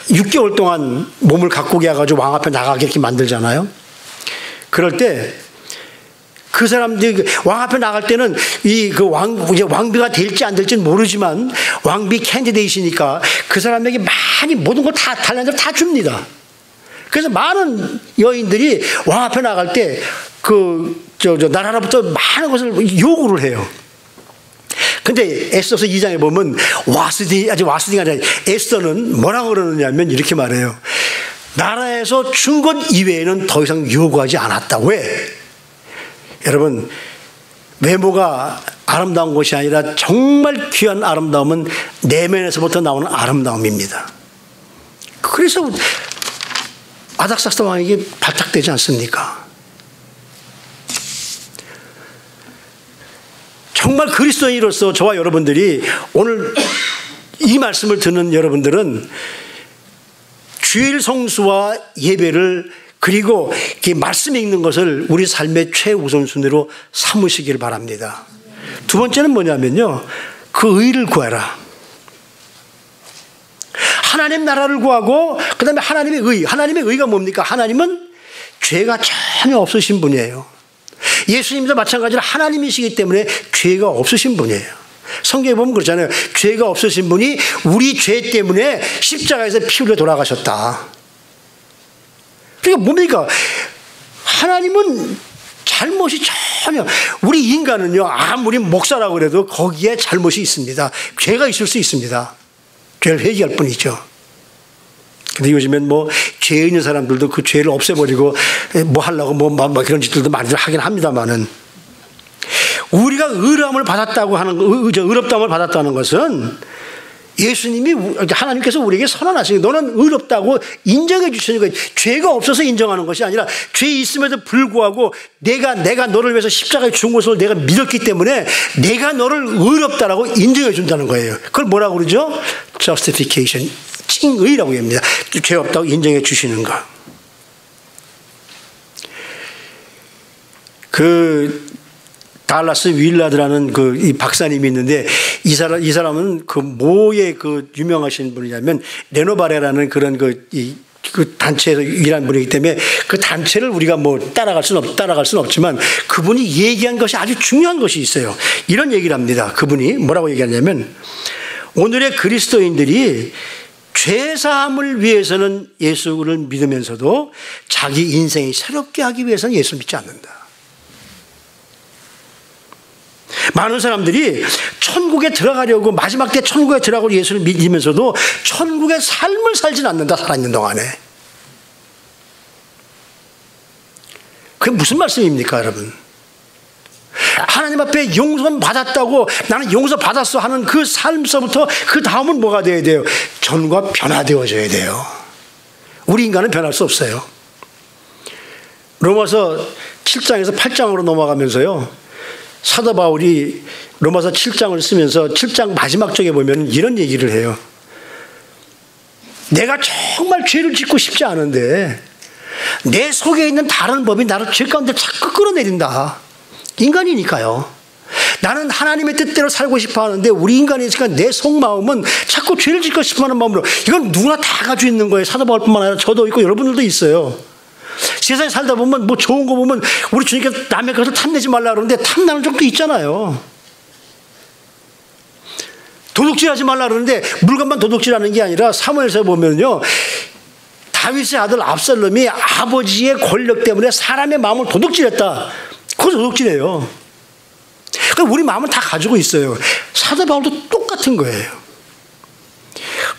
6개월 동안 몸을 가꾸게 해가지고 왕 앞에 나가게 이렇게 만들잖아요. 그럴 때 그 사람들이 왕 앞에 나갈 때는 이제 왕비가 될지 안 될지는 모르지만 왕비 캔디데이시니까 그 사람에게 많이 모든 걸 다 달라는 대로 다 줍니다. 그래서 많은 여인들이 왕 앞에 나갈 때 나라로부터 많은 것을 요구를 해요. 근데 에스더서 2장에 보면 와스디가 아니라 에스더는 뭐라고 그러느냐면 이렇게 말해요. 나라에서 준 것 이외에는 더 이상 요구하지 않았다. 왜? 여러분, 외모가 아름다운 것이 아니라 정말 귀한 아름다움은 내면에서부터 나오는 아름다움입니다. 그래서 아닥사스다 왕에게 발탁되지 않습니까? 정말 그리스도인으로서 저와 여러분들이 오늘 이 말씀을 듣는 여러분들은 주일 성수와 예배를 그리고 말씀 읽는 것을 우리 삶의 최우선순위로 삼으시길 바랍니다. 두 번째는 뭐냐면요, 그 의를 구하라. 하나님 나라를 구하고 그 다음에 하나님의 의가 뭡니까? 하나님은 죄가 전혀 없으신 분이에요. 예수님도 마찬가지로 하나님이시기 때문에 죄가 없으신 분이에요. 성경에 보면 그렇잖아요. 죄가 없으신 분이 우리 죄 때문에 십자가에서 피 흘려 돌아가셨다. 그러니까 뭡니까? 하나님은 잘못이 전혀, 우리 인간은요, 아무리 목사라고 그래도 거기에 잘못이 있습니다. 죄가 있을 수 있습니다. 죄를 회개할 뿐이죠. 근데 요즘엔 죄 있는 사람들도 그 죄를 없애버리고 하려고 그런 짓들도 많이들 하긴 합니다만은, 우리가 의로움을 받았다고 하는 의롭다움을 받았다는 것은 하나님께서 우리에게 선언하신 거예요. 너는 의롭다고 인정해 주시는 거예요. 죄가 없어서 인정하는 것이 아니라 죄 있음에도 불구하고 내가 너를 위해서 십자가에 죽은 것을 내가 믿었기 때문에 내가 너를 의롭다라고 인정해 준다는 거예요. 그걸 뭐라고 그러죠? Justification, 칭의라고 합니다. 죄 없다고 인정해 주시는 거. 달라스 윌라드라는 이 박사님이 있는데 이 사람은 뭐에 유명하신 분이냐면 레노바레라는 그런 단체에서 일하는 분이기 때문에 그 단체를 우리가 따라갈 수는 없지만 그분이 얘기한 것이 아주 중요한 것이 있어요. 이런 얘기를 합니다. 그분이 뭐라고 얘기하냐면 오늘의 그리스도인들이 죄사함을 위해서는 예수를 믿으면서도 자기 인생이 새롭게 하기 위해서는 예수를 믿지 않는다. 많은 사람들이 천국에 들어가려고 마지막 때 천국에 들어가고 예수를 믿으면서도 천국의 삶을 살진 않는다. 살아있는 동안에. 그게 무슨 말씀입니까, 여러분? 하나님 앞에 용서 받았다고 나는 용서 받았어 하는 그 삶서부터 그 다음은 뭐가 되어야 돼요? 전과 변화되어져야 돼요. 우리 인간은 변할 수 없어요. 로마서 7장에서 8장으로 넘어가면서요, 사도 바울이 로마서 7장을 쓰면서 7장 마지막 쪽에 보면 이런 얘기를 해요. 내가 정말 죄를 짓고 싶지 않은데 내 속에 있는 다른 법이 나를 죄 가운데 자꾸 끌어내린다. 인간이니까요. 나는 하나님의 뜻대로 살고 싶어 하는데 우리 인간이니까 내 속마음은 자꾸 죄를 짓고 싶어 하는 마음으로, 이건 누구나 다 가지고 있는 거예요. 사도 바울뿐만 아니라 저도 있고 여러분들도 있어요. 세상에 살다 보면 좋은 거 보면 우리 주님께서 남의 것을 탐내지 말라 그러는데 탐나는 적도 있잖아요. 도둑질하지 말라 그러는데 물건만 도둑질하는 게 아니라 사무엘서에 보면요, 다윗의 아들 압살롬이 아버지의 권력 때문에 사람의 마음을 도둑질했다. 그거 도둑질이에요. 그러니까 우리 마음은 다 가지고 있어요. 사도 바울도 똑같은 거예요.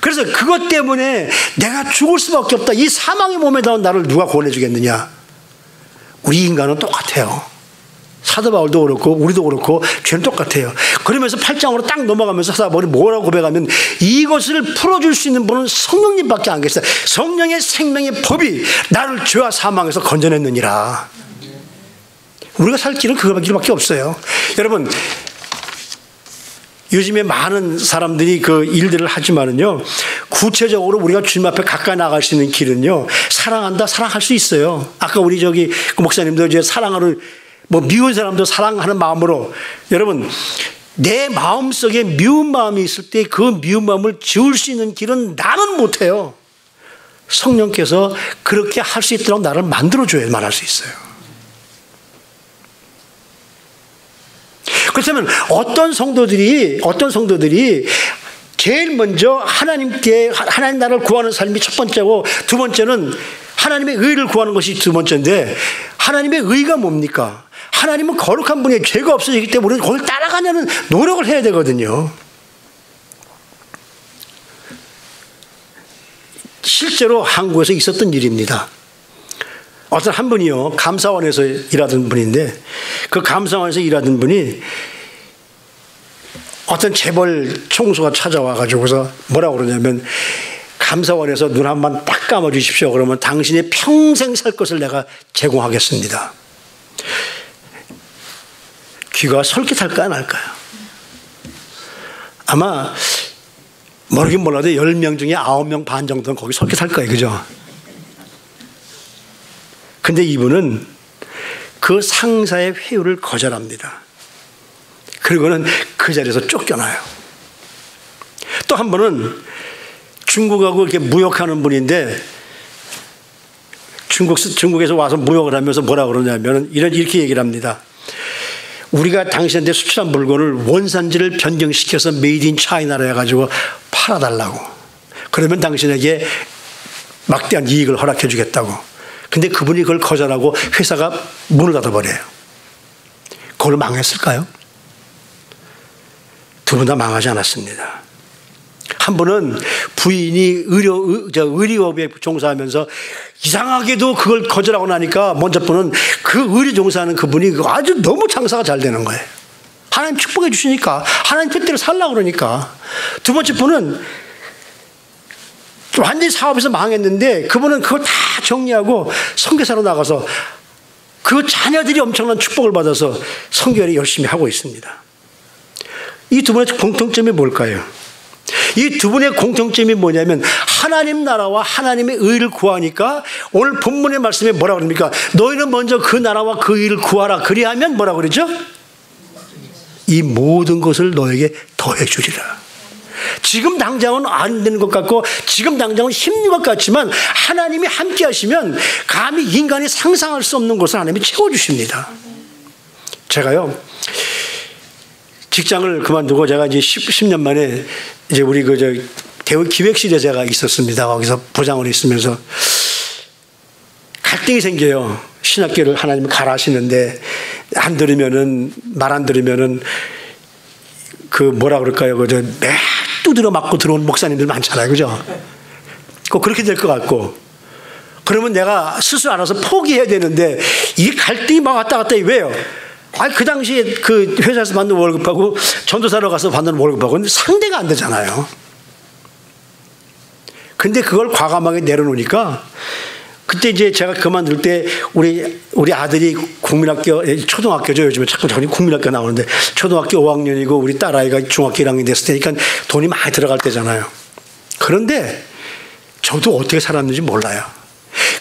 그래서 그것 때문에 내가 죽을 수밖에 없다. 이 사망의 몸에 나온 나를 누가 구원해주겠느냐. 우리 인간은 똑같아요. 사도 바울도 그렇고 우리도 그렇고 죄는 똑같아요. 그러면서 8장으로 딱 넘어가면서 사도 바울이 뭐라고 고백하면 이것을 풀어줄 수 있는 분은 성령님밖에 안 계세요. 성령의 생명의 법이 나를 죄와 사망에서 건져냈느니라. 우리가 살 길은 그거밖에 없어요. 여러분, 요즘에 많은 사람들이 그 일들을 하지만은요, 구체적으로 우리가 주님 앞에 가까이 나갈 수 있는 길은요, 사랑한다, 사랑할 수 있어요. 아까 우리 그 목사님도 이제 사랑하는, 미운 사람도 사랑하는 마음으로, 여러분, 내 마음 속에 미운 마음이 있을 때 그 미운 마음을 지울 수 있는 길은 나는 못해요. 성령께서 그렇게 할 수 있도록 나를 만들어줘야만 할 수 있어요. 그렇다면 어떤 성도들이 제일 먼저 하나님 나라를 구하는 삶이 첫 번째고, 두 번째는 하나님의 의를 구하는 것이 두 번째인데, 하나님의 의가 뭡니까? 하나님은 거룩한 분이에요. 죄가 없어지기 때문에 우리는 그걸 따라가려는 노력을 해야 되거든요. 실제로 한국에서 있었던 일입니다. 어떤 한 분이요, 감사원에서 일하던 분인데, 그 감사원에서 일하던 분이 어떤 재벌 총수가 찾아와가지고서 뭐라고 그러냐면, 감사원에서 눈 한 번 딱 감아 주십시오. 그러면 당신이 평생 살 것을 내가 제공하겠습니다. 귀가 솔깃할까요, 안 할까요? 아마 모르긴 몰라도 10명 중에 9명 반 정도는 거기 솔깃할 거예요. 그죠? 근데 이분은 그 상사의 회유를 거절합니다. 그리고는 그 자리에서 쫓겨나요. 또 한 번은 중국하고 이렇게 무역하는 분인데, 중국에서 와서 무역을 하면서 뭐라 그러냐면 이렇게 얘기를 합니다. 우리가 당신한테 수출한 물건을 원산지를 변경시켜서 메이드 인 차이나로 해가지고 팔아달라고. 그러면 당신에게 막대한 이익을 허락해 주겠다고. 근데 그분이 그걸 거절하고 회사가 문을 닫아버려요. 그걸 망했을까요? 두 분 다 망하지 않았습니다. 한 분은 부인이 의료업에 종사하면서 이상하게도 그걸 거절하고 나니까, 먼저 분은 그 의료 종사하는 그분이 아주 너무 장사가 잘 되는 거예요. 하나님 축복해 주시니까, 하나님 뜻대로 살려고 그러니까. 두 번째 분은 완전히 사업에서 망했는데, 그분은 그걸 다 정리하고 선교사로 나가서 그 자녀들이 엄청난 축복을 받아서 선교를 열심히 하고 있습니다. 이 두 분의 공통점이 뭘까요? 이 두 분의 공통점이 뭐냐면, 하나님 나라와 하나님의 의를 구하니까, 오늘 본문의 말씀에 뭐라고 그럽니까? 너희는 먼저 그 나라와 그 의를 구하라. 그리하면 뭐라고 그러죠? 이 모든 것을 너에게 더해 주리라. 지금 당장은 안 되는 것 같고, 지금 당장은 힘든 것 같지만, 하나님이 함께 하시면 감히 인간이 상상할 수 없는 것을 하나님이 채워주십니다. 제가요, 직장을 그만두고 제가 이제 10년 만에 이제 우리 대우 기획실에 제가 있었습니다. 거기서 부장으로 있으면서 갈등이 생겨요. 신학교를 하나님이 가라 하시는데, 말 안 들으면은 뭐라 그럴까요? 매 두드려 맞고 들어온 목사님들 많잖아요. 그죠? 꼭 그렇게 될 것 같고. 그러면 내가 스스로 알아서 포기해야 되는데, 이 갈등이 막 왔다 갔다. 왜요? 그 당시에 그 회사에서 받는 월급하고 전도사로 가서 받는 월급하고는 상대가 안 되잖아요. 근데 그걸 과감하게 내려놓으니까, 그때 이제 제가 그만둘 때 우리 아들이 초등학교죠. 요즘에 자꾸 국민학교 나오는데, 초등학교 5학년이고 우리 딸아이가 중학교 1학년 됐을 때니까 돈이 많이 들어갈 때잖아요. 그런데 저도 어떻게 살았는지 몰라요.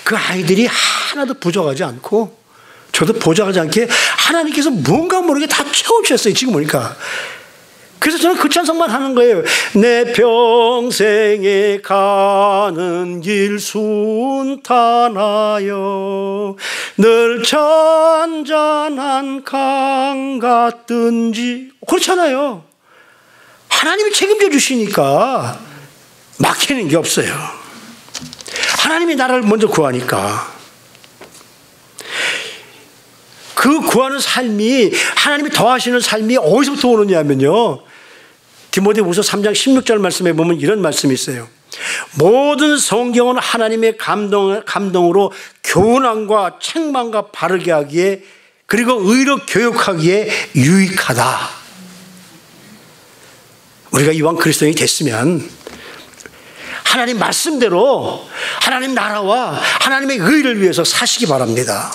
그 아이들이 하나도 부족하지 않고, 저도 보장하지 않게 하나님께서 뭔가 모르게 다 채워주셨어요. 지금 보니까. 그래서 저는 그 찬송만 하는 거예요. 내 평생에 가는 길 순탄하여 늘 잔잔한 강 같든지. 그렇잖아요. 하나님이 책임져 주시니까 막히는 게 없어요. 하나님이 나를 먼저 구하니까. 그 구하는 삶이, 하나님이 더하시는 삶이 어디서부터 오느냐면요, 디모데후서 3장 16절 말씀에 보면 이런 말씀이 있어요. 모든 성경은 하나님의 감동으로 교훈함과 책망과 바르게 하기에, 그리고 의로 교육하기에 유익하다. 우리가 이왕 그리스도인이 됐으면 하나님 말씀대로 하나님 나라와 하나님의 의를 위해서 사시기 바랍니다.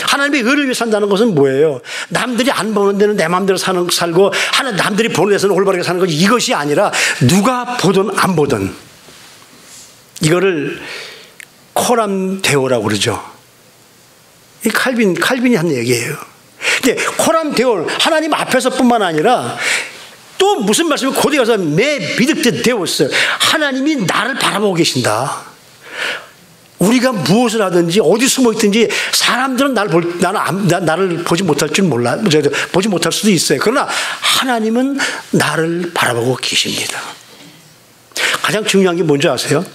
하나님의 의를 위해 산다는 것은 뭐예요? 남들이 안 보는 데는 내 마음대로 살고, 남들이 보는 데서는 올바르게 사는 것이, 이것이 아니라 누가 보든 안 보든 이거를 코람 데오라고 그러죠. 이 칼빈이 한 얘기예요. 근데 코람 데오, 하나님 앞에서뿐만 아니라 또 무슨 말씀을 고대 가서 매 비득듯 데웠어요. 하나님이 나를 바라보고 계신다. 우리가 무엇을 하든지 어디 숨어 있든지 사람들은 나를 보지 못할 줄 몰라. 보지 못할 수도 있어요. 그러나 하나님은 나를 바라보고 계십니다. 가장 중요한 게 뭔지 아세요?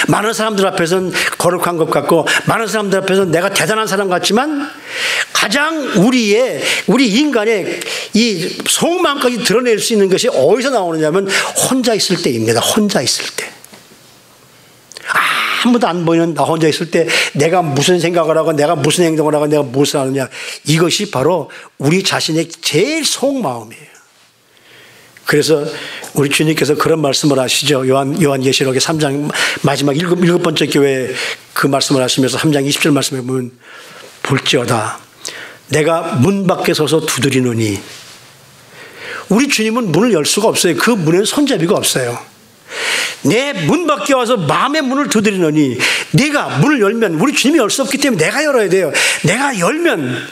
많은 사람들 앞에서는 거룩한 것 같고 많은 사람들 앞에서는 내가 대단한 사람 같지만 가장 우리 인간의 이 속마음까지 드러낼 수 있는 것이 어디서 나오느냐면 혼자 있을 때입니다. 혼자 있을 때. 아무도 안 보이는 나 혼자 있을 때 내가 무슨 생각을 하고 내가 무슨 행동을 하고 내가 무엇을 하느냐, 이것이 바로 우리 자신의 제일 속마음이에요. 그래서 우리 주님께서 그런 말씀을 하시죠. 요한계시록의 3장 마지막 일곱 번째 교회에 그 말씀을 하시면서 3장 20절 말씀에 보면 볼지어다 내가 문 밖에 서서 두드리노니. 우리 주님은 문을 열 수가 없어요. 그 문에는 손잡이가 없어요. 내 문 밖에 와서 마음의 문을 두드리노니, 내가 문을 열면 우리 주님이 열 수 없기 때문에 내가 열어야 돼요. 내가 열면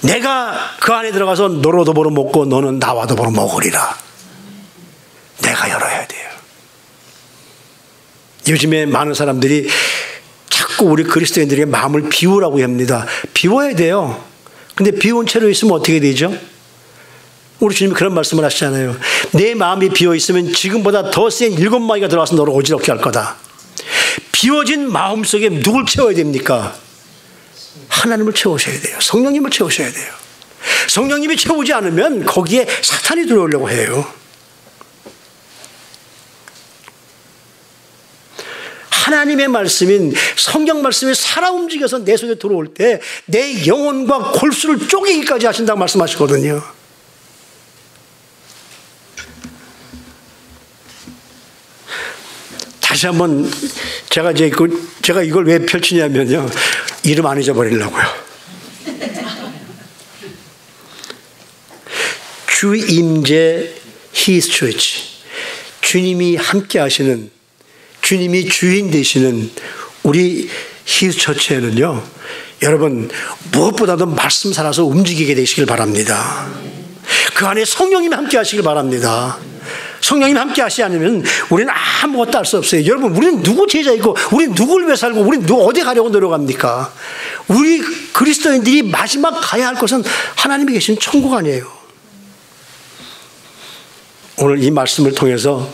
내가 그 안에 들어가서 너로 더불어 먹고 너는 나와 더불어 먹으리라. 내가 열어야 돼요. 요즘에 많은 사람들이 자꾸 우리 그리스도인들에게 마음을 비우라고 합니다. 비워야 돼요. 근데 비운 채로 있으면 어떻게 되죠? 우리 주님이 그런 말씀을 하시잖아요. 내 마음이 비어있으면 지금보다 더 센 7마리가 들어와서 너를 어지럽게 할 거다. 비워진 마음 속에 누굴 채워야 됩니까? 하나님을 채우셔야 돼요. 성령님을 채우셔야 돼요. 성령님이 채우지 않으면 거기에 사탄이 들어오려고 해요. 하나님의 말씀인 성경 말씀이 살아 움직여서 내 속에 들어올 때 내 영혼과 골수를 쪼개기까지 하신다고 말씀하시거든요. 다시 한번 제가 이걸 왜 펼치냐면요, 이름 안 잊어버리려고요. 주 임재 His Church, 주님이 함께 하시는, 주님이 주인 되시는 우리 His Church에는요, 여러분 무엇보다도 말씀 살아서 움직이게 되시길 바랍니다. 그 안에 성령님이 함께 하시길 바랍니다. 성령님 함께 하시지 않으면 우리는 아무것도 할 수 없어요. 여러분, 우리는 누구 제자이고 우리는 누구를 왜 살고 우리는 어디 가려고 노력합니까? 우리 그리스도인들이 마지막 가야 할 것은 하나님이 계신 천국 아니에요. 오늘 이 말씀을 통해서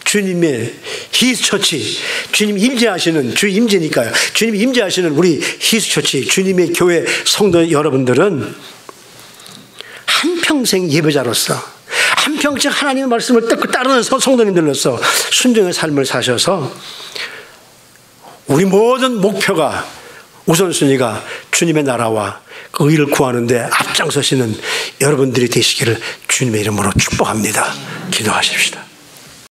주님의 His Church, 주님 임재하시는, 주 임재니까요, 주님 임재하시는 우리 His Church, 주님의 교회 성도 여러분들은 한평생 예배자로서, 한평생 하나님의 말씀을 따르는 성도님들로서 순종의 삶을 사셔서 우리 모든 목표가, 우선순위가 주님의 나라와 그 의를 구하는 데 앞장서시는 여러분들이 되시기를 주님의 이름으로 축복합니다. 기도하십시다.